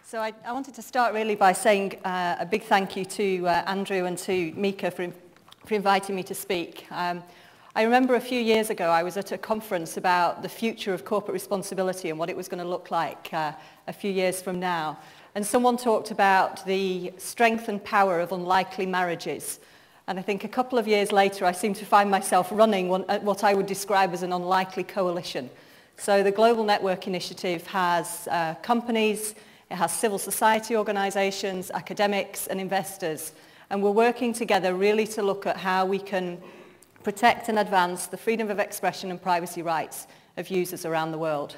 So I wanted to start really by saying a big thank you to Andrew and to Mika for inviting me to speak. I remember a few years ago I was at a conference about the future of corporate responsibility and what it was going to look like a few years from now. And someone talked about the strength and power of unlikely marriages. And I think a couple of years later I seem to find myself running what I would describe as an unlikely coalition. So the Global Network Initiative has companies, it has civil society organisations, academics and investors, and we're working together really to look at how we can protect and advance the freedom of expression and privacy rights of users around the world.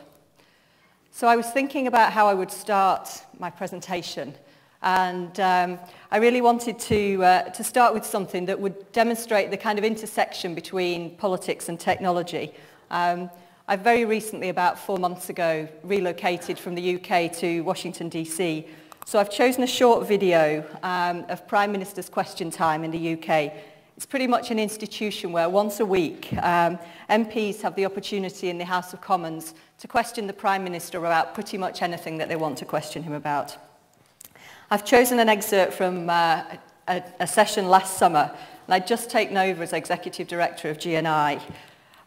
So I was thinking about how I would start my presentation, and I really wanted to start with something that would demonstrate the kind of intersection between politics and technology. I very recently, about 4 months ago, relocated from the UK to Washington, DC. So I've chosen a short video of Prime Minister's Question Time in the UK. It's pretty much an institution where once a week MPs have the opportunity in the House of Commons to question the Prime Minister about pretty much anything that they want to question him about. I've chosen an excerpt from a session last summer, and I'd just taken over as Executive Director of GNI.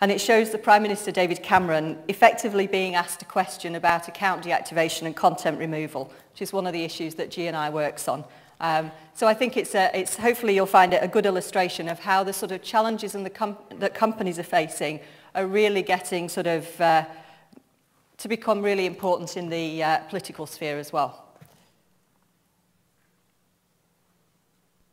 And it shows the Prime Minister David Cameron effectively being asked a question about account deactivation and content removal, which is one of the issues that GNI works on. So I think it's hopefully you'll find it a good illustration of how the sort of challenges that companies are facing are really getting sort of to become really important in the political sphere as well.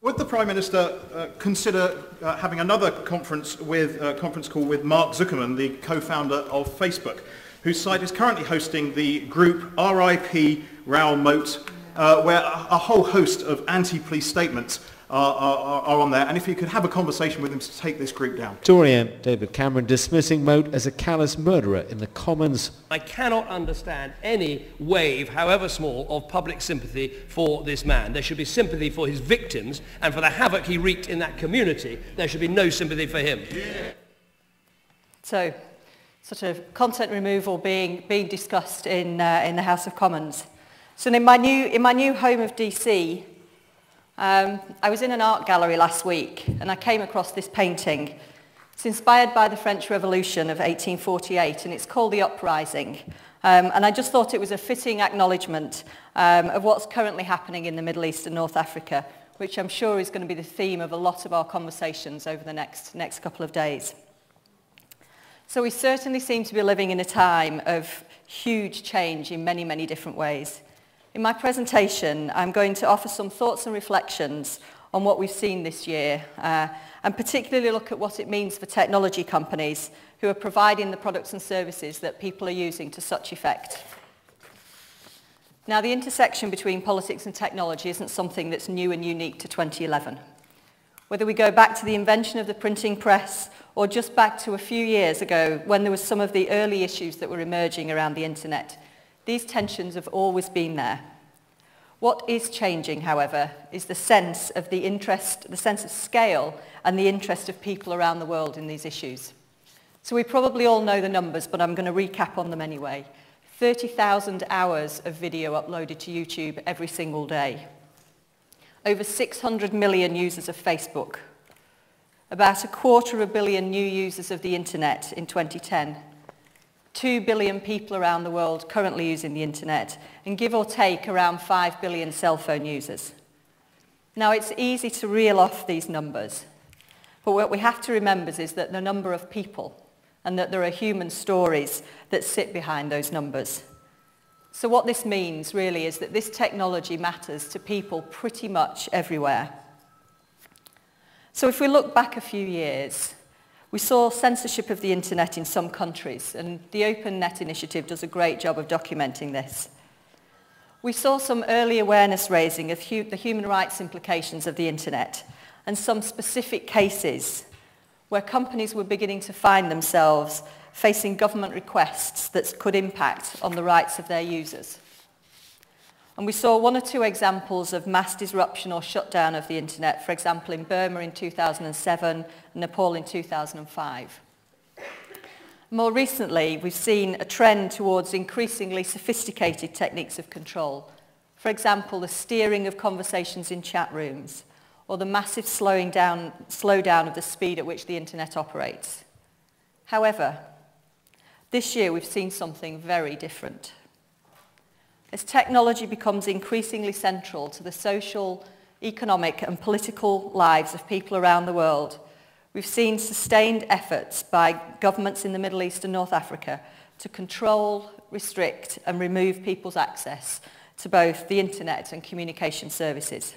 Would the Prime Minister consider having another conference call with Mark Zuckerman, the co-founder of Facebook, whose site is currently hosting the group RIP Raoul Moat, where a whole host of anti-police statements are on there, and if you could have a conversation with him to take this group down. Tory MP David Cameron dismissing Moat as a callous murderer in the Commons. I cannot understand any wave, however small, of public sympathy for this man. There should be sympathy for his victims, and for the havoc he wreaked in that community, there should be no sympathy for him. Yeah. So, sort of content removal being discussed in the House of Commons. So in my new home of DC, I was in an art gallery last week and I came across this painting. It's inspired by the French Revolution of 1848 and it's called The Uprising. And I just thought it was a fitting acknowledgement of what's currently happening in the Middle East and North Africa, which I'm sure is going to be the theme of a lot of our conversations over the next couple of days. So we certainly seem to be living in a time of huge change in many, many different ways. In my presentation, I'm going to offer some thoughts and reflections on what we've seen this year, and particularly look at what it means for technology companies who are providing the products and services that people are using to such effect. Now, the intersection between politics and technology isn't something that's new and unique to 2011. Whether we go back to the invention of the printing press or just back to a few years ago when there was some of the early issues that were emerging around the internet, these tensions have always been there. What is changing, however, is the sense of scale and the interest of people around the world in these issues. So we probably all know the numbers, but I'm going to recap on them anyway. 30,000 hours of video uploaded to YouTube every single day. Over 600 million users of Facebook. About 250 million new users of the internet in 2010. 2 billion people around the world currently using the internet, and give or take around 5 billion cell phone users. Now, it's easy to reel off these numbers, but what we have to remember is that the number of people, and that there are human stories that sit behind those numbers. So what this means really is that this technology matters to people pretty much everywhere. So if we look back a few years, we saw censorship of the internet in some countries, and the Open Net Initiative does a great job of documenting this. We saw some early awareness raising of the human rights implications of the internet, and some specific cases where companies were beginning to find themselves facing government requests that could impact on the rights of their users. And we saw one or two examples of mass disruption or shutdown of the internet, for example in Burma in 2007 and Nepal in 2005. More recently, we've seen a trend towards increasingly sophisticated techniques of control. For example, the steering of conversations in chat rooms, or the massive slowdown of the speed at which the internet operates. However, this year we've seen something very different. As technology becomes increasingly central to the social, economic and political lives of people around the world, we've seen sustained efforts by governments in the Middle East and North Africa to control, restrict and remove people's access to both the internet and communication services.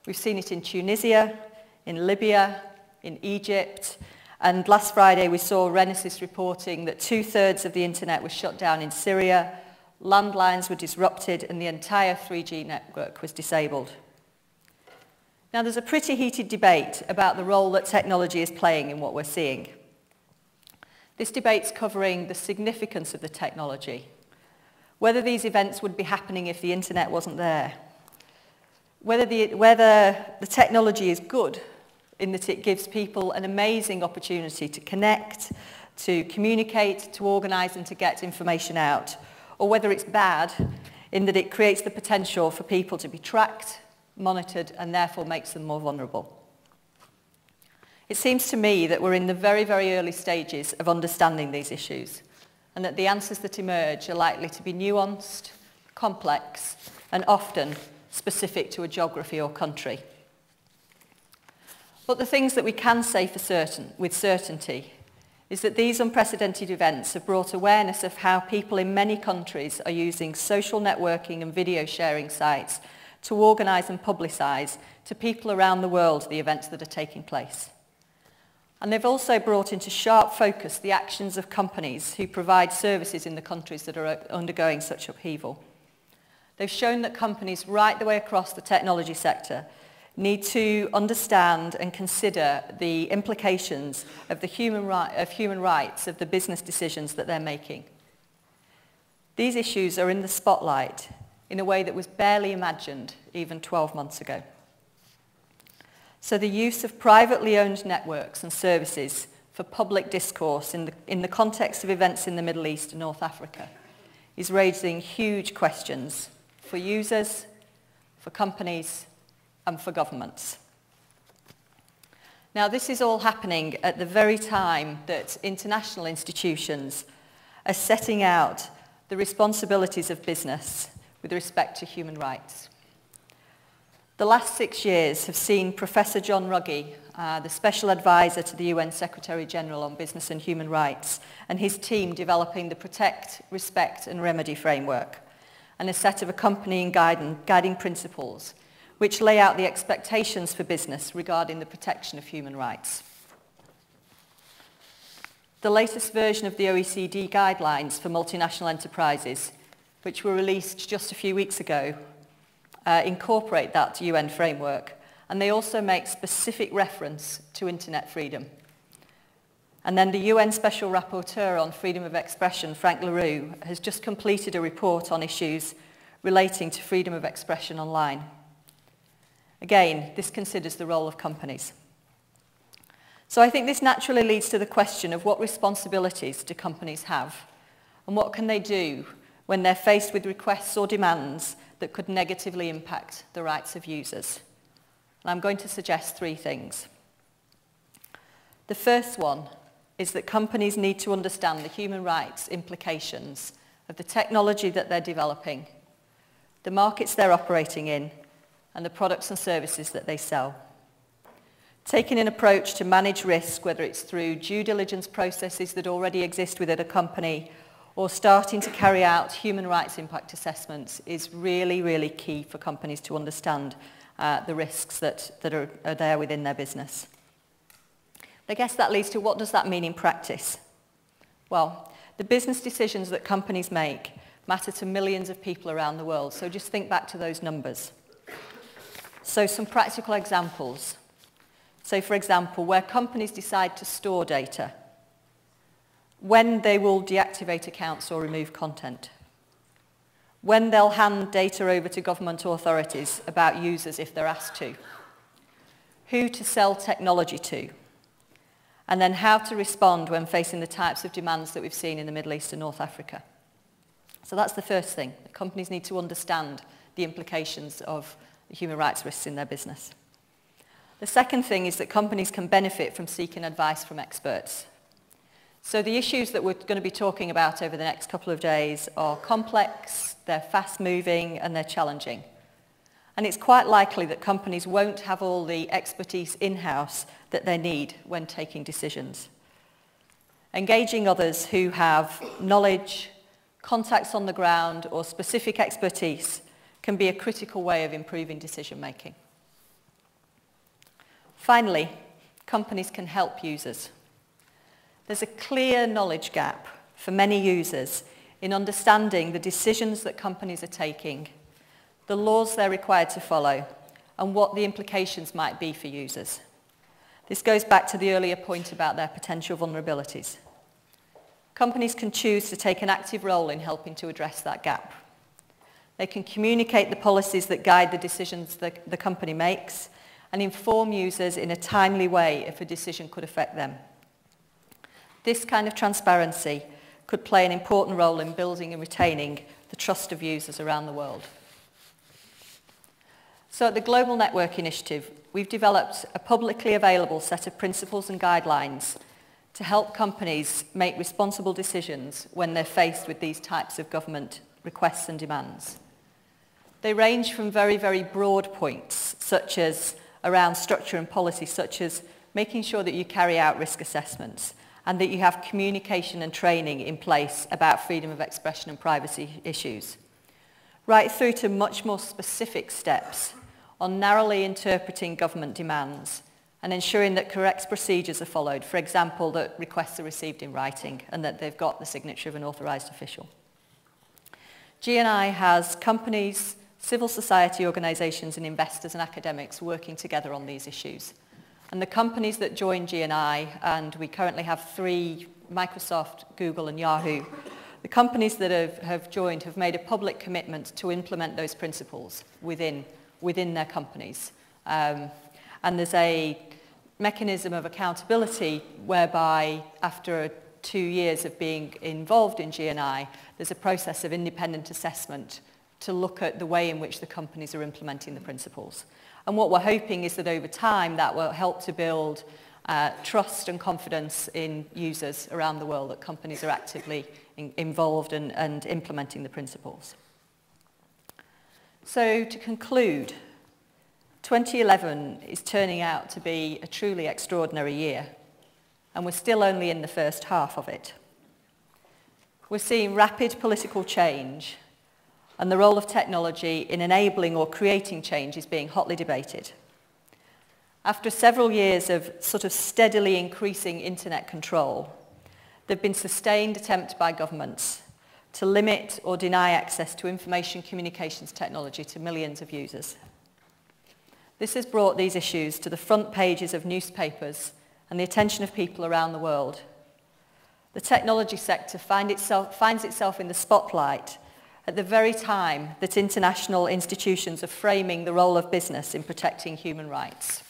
We've seen it in Tunisia, in Libya, in Egypt, and last Friday we saw Renesys reporting that 2/3 of the internet was shut down in Syria, landlines were disrupted and the entire 3G network was disabled. Now there's a pretty heated debate about the role that technology is playing in what we're seeing. This debate's covering the significance of the technology, whether these events would be happening if the internet wasn't there, whether the technology is good in that it gives people an amazing opportunity to connect, to communicate, to organise and to get information out, or whether it's bad in that it creates the potential for people to be tracked, monitored, and therefore makes them more vulnerable. It seems to me that we're in the very, very early stages of understanding these issues, and that the answers that emerge are likely to be nuanced, complex, and often specific to a geography or country. But the things that we can say with certainty is that these unprecedented events have brought awareness of how people in many countries are using social networking and video sharing sites to organise and publicise to people around the world the events that are taking place. And they've also brought into sharp focus the actions of companies who provide services in the countries that are undergoing such upheaval. They've shown that companies right the way across the technology sector need to understand and consider the implications of the human rights of the business decisions that they're making. These issues are in the spotlight in a way that was barely imagined even 12 months ago. So the use of privately owned networks and services for public discourse in the context of events in the Middle East and North Africa is raising huge questions for users, for companies, and for governments. Now, this is all happening at the very time that international institutions are setting out the responsibilities of business with respect to human rights. The last 6 years have seen Professor John Ruggie, the Special Advisor to the UN Secretary General on Business and Human Rights, and his team developing the Protect, Respect and Remedy framework, and a set of accompanying guiding principles which lay out the expectations for business regarding the protection of human rights. The latest version of the OECD guidelines for multinational enterprises, which were released just a few weeks ago, incorporate that UN framework, and they also make specific reference to internet freedom. And then the UN Special Rapporteur on Freedom of Expression, Frank LaRue, has just completed a report on issues relating to freedom of expression online. Again, this considers the role of companies. So I think this naturally leads to the question of what responsibilities do companies have, and what can they do when they're faced with requests or demands that could negatively impact the rights of users. And I'm going to suggest 3 things. The first one is that companies need to understand the human rights implications of the technology that they're developing, the markets they're operating in, and the products and services that they sell. Taking an approach to manage risk, whether it's through due diligence processes that already exist within a company or starting to carry out human rights impact assessments, is really, really key for companies to understand the risks that are there within their business. I guess that leads to, what does that mean in practice? Well, the business decisions that companies make matter to millions of people around the world, so just think back to those numbers. So some practical examples. So for example, where companies decide to store data, when they will deactivate accounts or remove content, when they'll hand data over to government authorities about users if they're asked to, who to sell technology to, and then how to respond when facing the types of demands that we've seen in the Middle East and North Africa. So that's the first thing. Companies need to understand the implications of human rights risks in their business. The second thing is that companies can benefit from seeking advice from experts. So the issues that we're going to be talking about over the next couple of days are complex, they're fast-moving, and they're challenging. And it's quite likely that companies won't have all the expertise in-house that they need when taking decisions. Engaging others who have knowledge, contacts on the ground, or specific expertise can be a critical way of improving decision-making. Finally, companies can help users. There's a clear knowledge gap for many users in understanding the decisions that companies are taking, the laws they're required to follow, and what the implications might be for users. This goes back to the earlier point about their potential vulnerabilities. Companies can choose to take an active role in helping to address that gap. They can communicate the policies that guide the decisions that the company makes and inform users in a timely way if a decision could affect them. This kind of transparency could play an important role in building and retaining the trust of users around the world. So at the Global Network Initiative, we've developed a publicly available set of principles and guidelines to help companies make responsible decisions when they're faced with these types of government requests and demands. They range from very, very broad points, such as around structure and policy, such as making sure that you carry out risk assessments and that you have communication and training in place about freedom of expression and privacy issues, right through to much more specific steps on narrowly interpreting government demands and ensuring that correct procedures are followed, for example, that requests are received in writing and that they've got the signature of an authorised official. GNI has companies, civil society organisations and investors and academics working together on these issues. And the companies that join GNI, and we currently have 3, Microsoft, Google and Yahoo, the companies that have joined have made a public commitment to implement those principles within their companies. And there's a mechanism of accountability whereby after 2 years of being involved in GNI, there's a process of independent assessment to look at the way in which the companies are implementing the principles. And what we're hoping is that over time that will help to build trust and confidence in users around the world that companies are actively involved and implementing the principles. So to conclude, 2011 is turning out to be a truly extraordinary year, and we're still only in the first half of it. We're seeing rapid political change, and the role of technology in enabling or creating change is being hotly debated. After several years of sort of steadily increasing internet control, there have been sustained attempts by governments to limit or deny access to information communications technology to millions of users. This has brought these issues to the front pages of newspapers and the attention of people around the world. The technology sector finds itself in the spotlight at the very time that international institutions are framing the role of business in protecting human rights.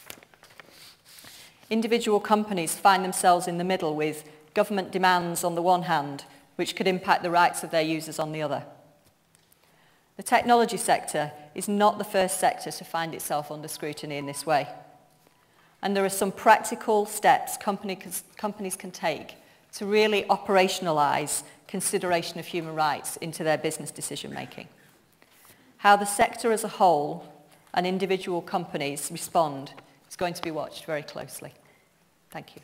Individual companies find themselves in the middle with government demands on the one hand, which could impact the rights of their users on the other. The technology sector is not the first sector to find itself under scrutiny in this way. And there are some practical steps companies can take to really operationalise consideration of human rights into their business decision-making. How the sector as a whole and individual companies respond is going to be watched very closely. Thank you.